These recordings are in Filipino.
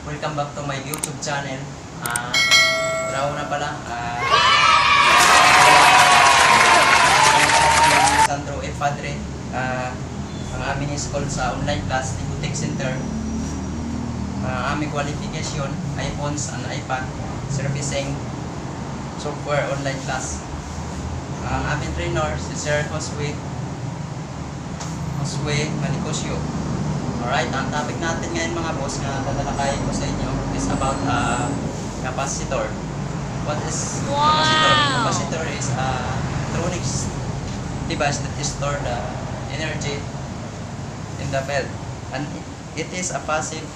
Welcome back to my YouTube channel. Una pala, Sandro F. Padre. Ang aming school sa online class, Tigo Tech Center. Aming qualification, iPhones and iPad, servicing, software, online class. Ang aming trainer, si Sir Josue Manicosio. Alright, ang topic natin ngayon mga boss na tatalakayin ko sa inyo is about capacitor. What is capacitor? Capacitor is electronics device that store the energy in the belt, and it is a passive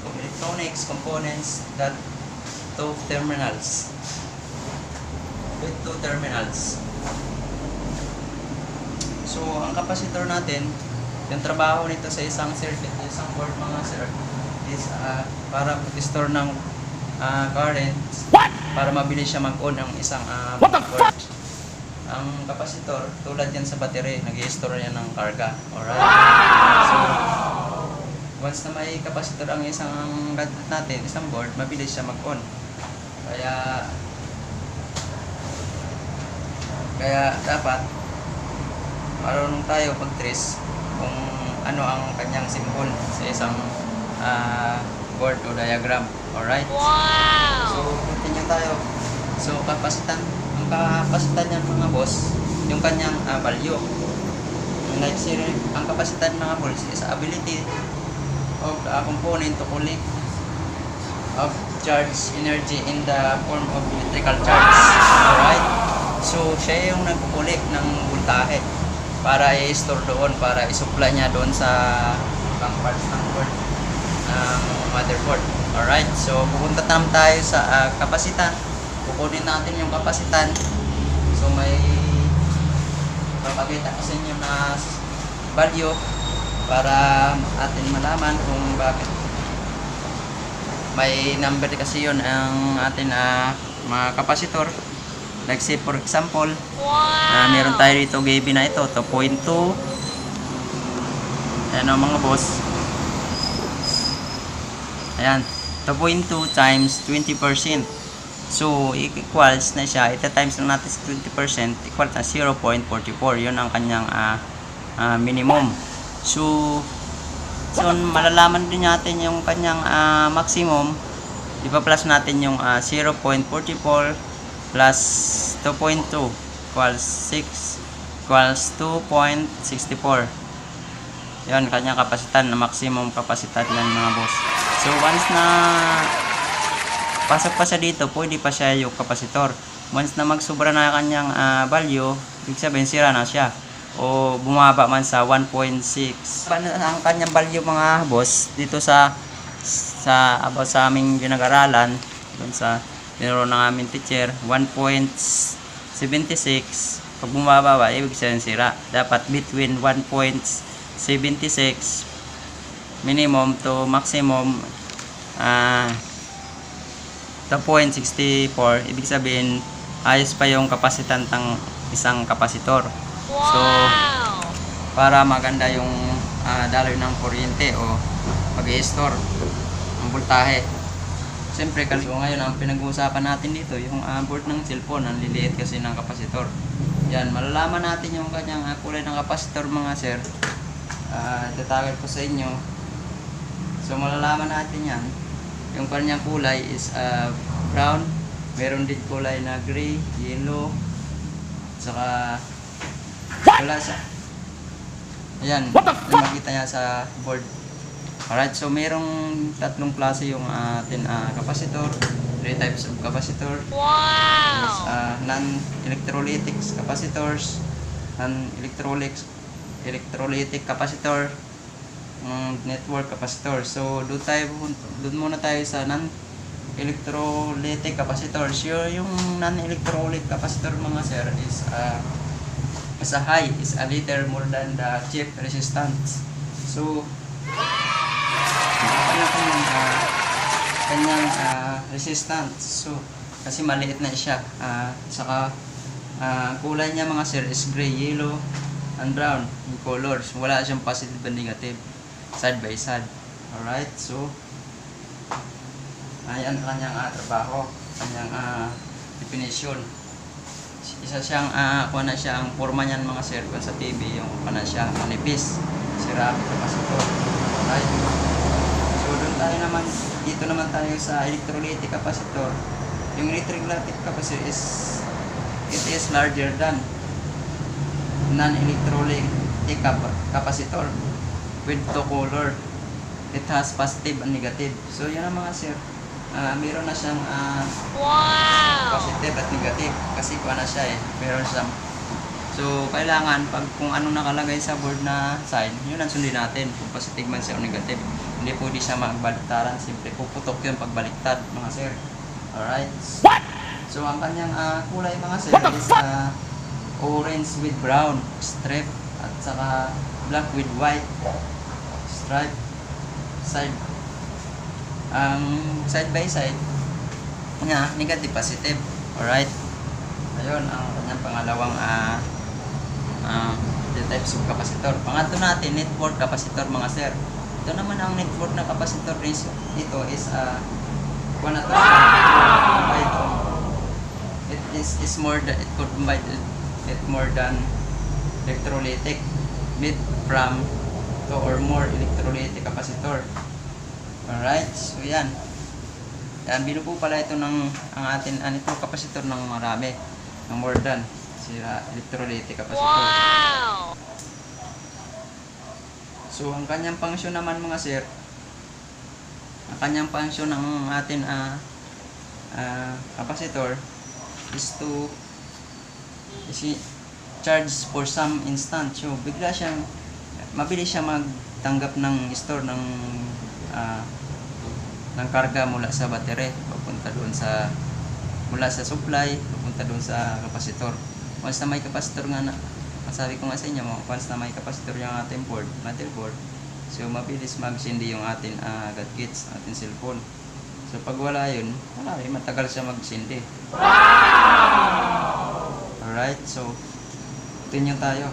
electronics components that two terminals with two terminals. So ang capacitor natin, yung trabaho nito sa isang circuit, isang board mga sir, is para mag-store ng current para mabilis siya mag-on ng isang board. Ang capacitor, tulad yan sa battery, nag-i-store yan ng karga. Alright? So, once na may capacitor ang isang gadget natin, isang board, mabilis siya mag-on. Kaya dapat marunong tayo pag-trace kung ano ang kanyang symbol sa isang board o diagram. Alright? Wow! So, continue tayo. So, ang kapasitan niyan mga boss, yung kanyang value. Ang kapasitan mga boss is ability of a component to collect of charge energy in the form of electrical charge. Alright? So, siya yung nagkukulik ng voltahe para i-store doon, para i-supply niya doon sa pang parts ng board ng motherboard. Alright, so pupunta tayo sa kapasitan. Kukunin natin yung kapasitan. So may papakita ko sa inyo na value para atin malaman kung bakit may number kasi yun ang atin mga kapasitor. Like say for example, meron tayo dito GB na ito, 2.2. Ayan o mga boss. Ayan, 2.2 times 20%. So, equals na siya. Ito times na natin 20%, equal na 0.44. Yun ang kanyang minimum. So, malalaman din natin yung kanyang maximum. Ipa plus natin yung 0.44 plus 2.2 equals 2.64. Yan, kanyang kapasitan na maximum kapasitan yan mga boss. So once na pasok pa siya dito, pwede pa siya yung kapasitor. Once na magsubra na kanyang value, ibig sabihin sira na siya o bumaba man sa 1.6. Ang kanyang value mga boss dito sa aming pinag-aralan, dun sa tinuro ng aming teacher, 1.76. Pag bumaba ba, ibig sabihin sira. Dapat between 1.76 minimum to maximum 2.64. Ibig sabihin ayos pa yung kapasitan ng isang kapasitor. So para maganda yung daloy ng kuryente o mag-i-store ang voltahe. Siyempre kasi ngayon ang pinag-uusapan natin dito yung board ng cellphone, ang liliit kasi ng kapasitor. Yan, malalaman natin yung kanyang kulay ng kapasitor mga sir. Tatawag ko sa inyo. So malalaman natin yan. Yung kanyang kulay is brown. Meron din kulay na gray, yellow, saka wala sa. Ayan, makita niya sa board. Alright, so merong tatlong klase yung atin capacitor, 3 types of capacitor. Wow! Non-electrolytic capacitors, non-electrolytic capacitor, network capacitor. So doon muna tayo sa non-electrolytic capacitors. Yung non-electrolytic capacitor mga sir is a little more than the chip resistance. So kanyang resistance. So kasi maliit na siya. Saka kulay niya mga sir is gray, yellow, and brown yung colors. Wala siyang positive and negative side by side. Alright, so Ayan kanyang trabaho, kanyang definition. Isa siyang kuha na siya, ang forma niyan mga sir kung sa TV, yung kuha na siya manipis, ceramic capacitor. Right? So doon tayo naman, dito naman tayo sa electrolytic capacitor. Yung electrolytic capacitor it is larger than non-electrolytic capacitor with two color. It has positive and negative. So yan ang mga sir. Meron na siyang positive at negative kasi kuha na siya meron siyang, so kailangan pag kung ano nakalagay sa board na sign, yun ang sundin natin kung positive man siya o negative. Hindi pwede siya magbaliktaran, simple puputok yun pag baliktad mga sir. Alright, so ang kanyang kulay mga sir is orange with brown stripe at saka black with white stripe. Side by side niya, negative positive. Alright, ayun ang kanyang pangalawang types of capacitor. Pangatlo natin, network capacitor mga sir. Ito naman ang network na capacitor is, ito is it could combine it more than electrolytic made from 2 or more electrolytic capacitor. Alright, so yan. Yan, binubuo pala ito ng ang atin, ito capacitor ng marami, ng more than electrolytic capacitor. Wow! So, ang kanyang function naman mga sir, ang kanyang function ng atin capacitor is to charge for some instant. So, bigla siyang, mabilis siya magtanggap ng store ng karga mula sa battery papunta doon sa mula sa supply papunta doon sa kapasitor. Once na may kapasitor nga na, masabi ko nga sa inyo, once na may kapasitor yung ating board, motherboard, so mabilis magsindi yung ating gadgets, ating cellphone. So pag wala yun, wala rin, matagal siya magsindi. Alright, so ito nyo tayo,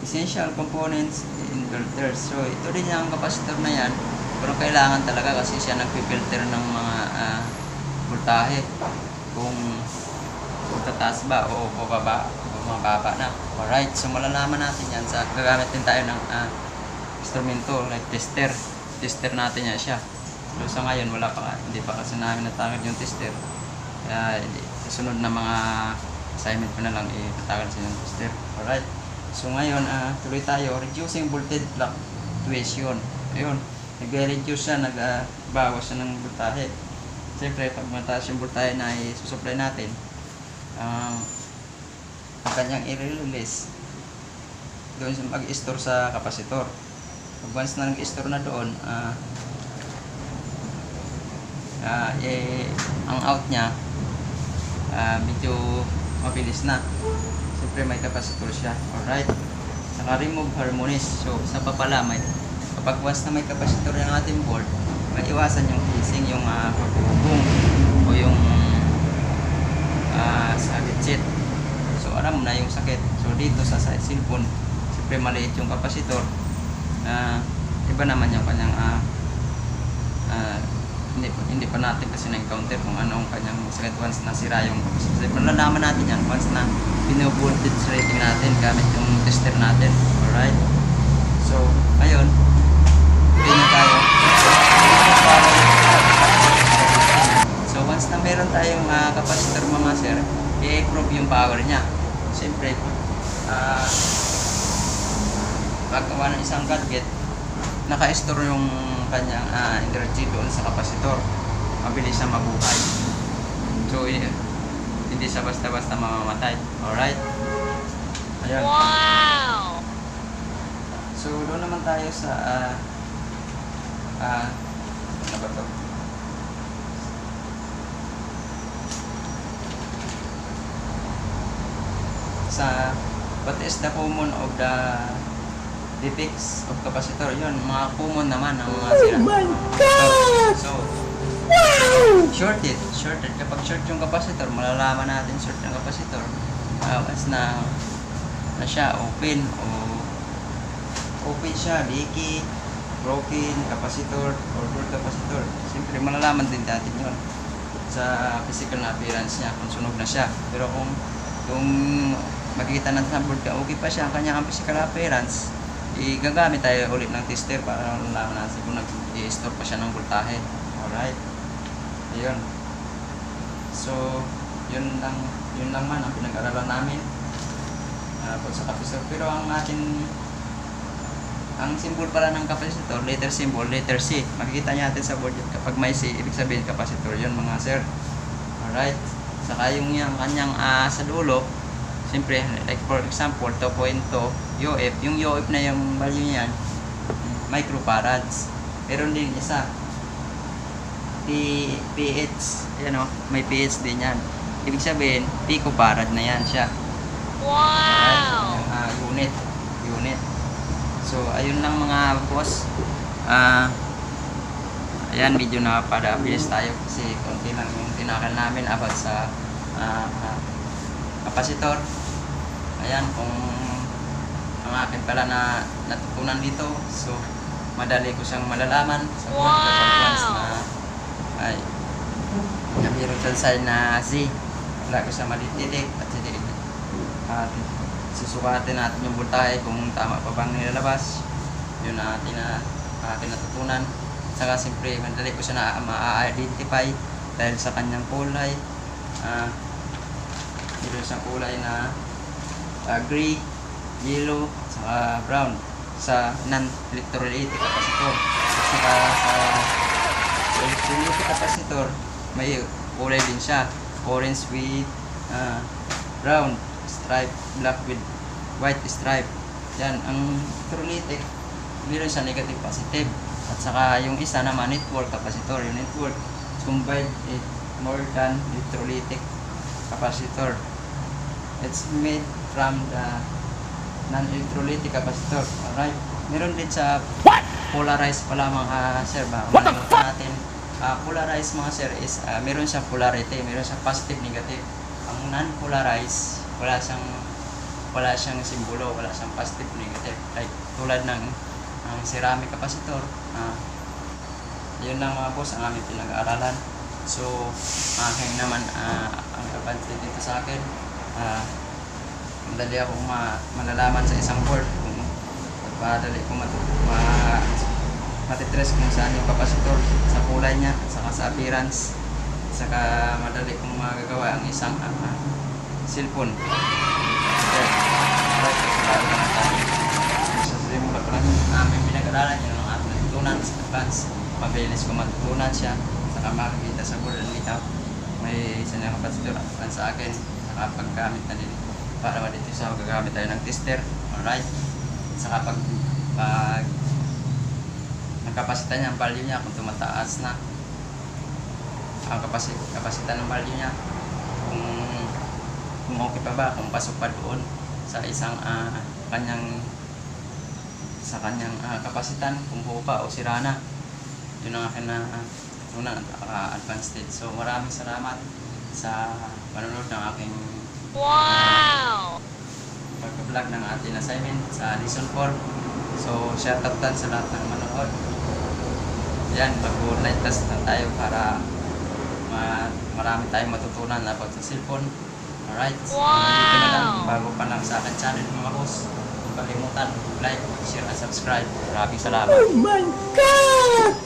essential components inverters. So ito din yung kapasitor na yan, pero kailangan talaga kasi siya nagpipilter ng mga voltahe kung tataas ba o bababa o mababa na. Alright, so malalaman natin yan sa gagamit din tayo ng instrumento like tester natin yan siya. So sa ngayon wala pa, hindi pa kasi namin natagad yung tester, kaya susunod na mga assignment ko na lang itatagal sa yung tester. Alright, so ngayon tuloy tayo, reducing voltage fluctuation. Ayun, nag-reduce siya, nagbawas siya ng voltahe. Siyempre, pag mataas yung voltahe na isusupply natin, ang kanyang i-release doon sa mag-store sa kapasitor. Pag once na nag-store na doon, ang out niya medyo mabilis na. Siyempre, may kapasitor siya. Alright, saka remove harmonies. So, sa papala, kapag once na may kapasitor yung ating board, maiwasan yung heatsink, yung pagbubong o yung sakit seat. So alam mo na yung sakit. So dito sa cellphone, siyempre maliit yung kapasitor, iba naman yung kanyang hindi pa natin kasi na-encounter kung anong kanyang sakit once na sira yung kapasitor. So malalaman natin yan once na pino-voltage rating natin gamit yung tester natin. Alright, so ngayon tingnan tayo. So once na meron tayong kapasitor mga sir, i-prove yung power niya. Siyempre, paggawa ng isang gadget, naka-store yung kanyang energy doon sa kapasitor, mabilis siya mabuhay. So hindi siya basta-basta mamamatay. Alright, ayan. Wow! So doon naman tayo sa ano ba to? Sa what is the common of the defects of capacitor? Yun, mga common naman ang mga sira. Oh my God! So, shorted. Kapag short yung capacitor, malalaman natin short yung capacitor. Once na siya open siya, leaky, broken capacitor or short capacitor. Siyempre siyempre malalaman din natin yun sa physical na appearance niya kung sunog na siya. Pero kung makikita natin sa board ka, okay pa siya ang kanyang physical appearance, gagamit tayo ulit ng tester para malaman natin kung nag-i-store pa siya ng voltahe. Alright. Ayun. So, yun lang man ang pinag-aralan namin sa capacitor. Pero ang symbol pala ng capacitor, letter symbol, letter C. Makikita natin sa board yun. Kapag may C, ibig sabihin capacitor yun mga sir. Alright. Saka yung kanyang sa dulo, siyempre, like for example, 2.2 UF. Yung UF na yung value niyan, microfarads. Meron din isa, PH. Yan o, may PH din yan. Ibig sabihin, picofarad na yan siya. Wow! Unit. So, ayun lang mga boss. Ayan, medyo napabilis tayo kasi konti lang yung tinakal namin about sa kapasitor. Ayan, kung ang akin pala na natutunan dito, so madali ko siyang malalaman sa board kapag once na ay na-miracle sign na Z. Wala ko siya madididik at susukatin natin yung voltahe kung tama pa bang nilalabas. Yun na atin natutunan. Saka siyempre madali ko siya na ma-identify dahil sa kanyang kulay. Meron siyang kulay na gray, yellow, saka brown sa non-electrolytic capacitor. Saka sa electrolytic capacitor may kulay din siya, orange with brown stripe, black with white stripe. Yan, ang electrolytic meron siya negative, positive. At saka yung isa naman network capacitor. Yung network combined it more than electrolytic capacitor. It's made from the non-electrolytic capacitor. Alright. Meron din sa polarized pala mga sir. Malalaman natin. Polarized mga sir is meron siyang polarity. Meron siyang positive, negative. Ang non-polarized, wala siyang simbolo, wala siyang positive, negative. Like tulad ng ceramic capacitor. Yun lang mga boss ang aming pinag-aaralan. So, aking naman ang kapansin dito sa akin, madali akong malalaman sa isang board kung madali kong matitres kung saan yung capacitor, sa kulay niya, saka sa appearance, saka madali kong magagawa ang isang cellphone. Okay. Sa simula pa lang namin pinag-aralan yun ang ating natutunan sa advance. Mabilis ko matutunan siya, saka makikita sa board dito may isa na capacitor at sa akin, saka paggamit na din para dito sa gagamit tayo ng tester. Alright. Saka pag ang kapasita niya, ang value niya kung tumataas na ang kapasita ng value niya, kung okay pa ba, kung pasok pa doon sa isang kanyang kapasitan, kung buo pa o sira na. Yun ang akin na unang advanced stage. So maraming salamat sa panonood ng aking pag-vlog ng ating assignment sa lesson 4. So shout out sa lahat ng manonood. Yan, mag-online test na tayo para marami tayong matutunan about sa cellphone. Alright, nandito na lang, bago pa lang sa akin channel mga boss, huwag kalimutan, like, share, and subscribe. Maraming salamat. Oh my God!